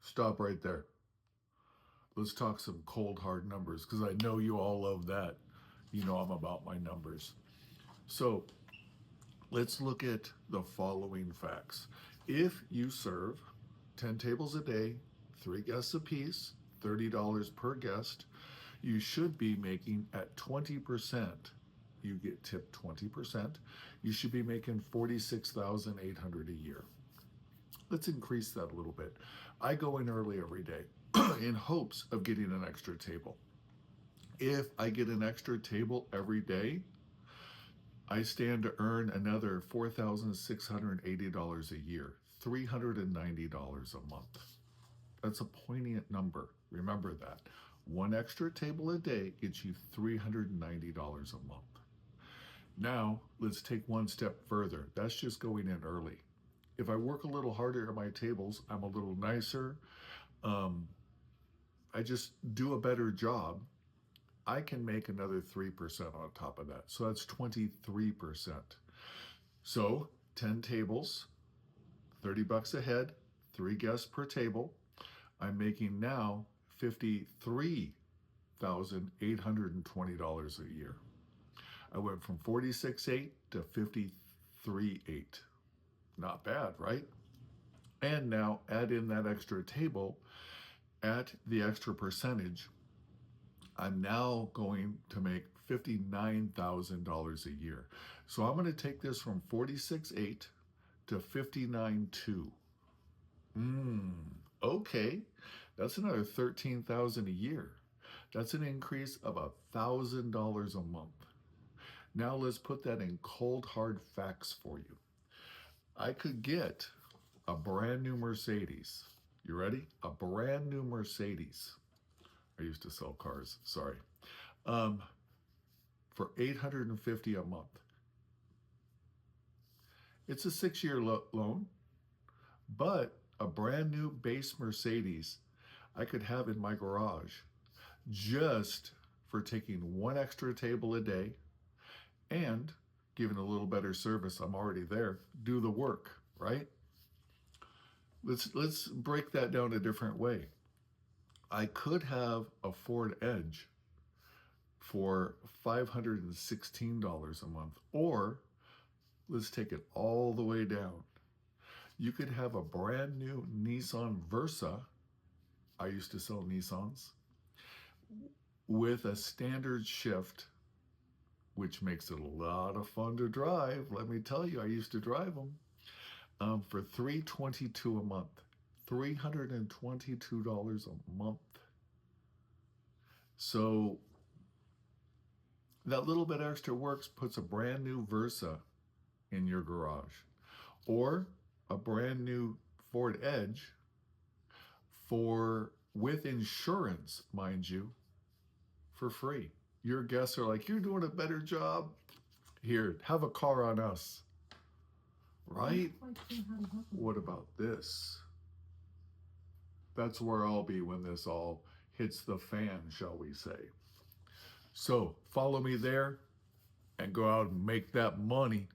Stop right there. Let's talk some cold hard numbers because I know you all love that. You know I'm about my numbers. So let's look at the following facts. If you serve 10 tables a day, 3 guests apiece, $30 per guest, you should be making at 20%. You get tipped 20%. You should be making $46,800 a year. Let's increase that a little bit. I go in early every day in hopes of getting an extra table. If I get an extra table every day, I stand to earn another $4,680 a year, $390 a month. That's a poignant number. Remember that. One extra table a day gets you $390 a month. Now, let's take one step further. That's just going in early. If I work a little harder at my tables, I'm a little nicer. I just do a better job. I can make another 3% on top of that. So that's 23%. So 10 tables, $30 a head, 3 guests per table. I'm making now $53,820 a year. I went from 46.8 to 53.8. Not bad, right? And now add in that extra table at the extra percentage. I'm now going to make $59,000 a year. So I'm going to take this from 46.8 to 59.2. Okay, that's another $13,000 a year. That's an increase of $1,000 a month. Now let's put that in cold hard facts for you. I could get a brand new Mercedes. You ready? A brand new Mercedes. I used to sell cars, sorry. For $850 a month. It's a 6-year loan, but a brand new base Mercedes I could have in my garage just for taking one extra table a day and giving a little better service. I'm already there. Do the work, right? Let's break that down a different way. I could have a Ford Edge for $516 a month, or let's take it all the way down. You could have a brand new Nissan Versa. I used to sell Nissans with a standard shift, which makes it a lot of fun to drive. Let me tell you, I used to drive them for $322 a month, $322 a month. So that little bit extra works, puts a brand new Versa in your garage, or a brand new Ford Edge with insurance, mind you, for free. Your guests are like, you're doing a better job. Here, have a car on us. Right? What about this? That's where I'll be when this all hits the fan, shall we say. So follow me there and go out and make that money.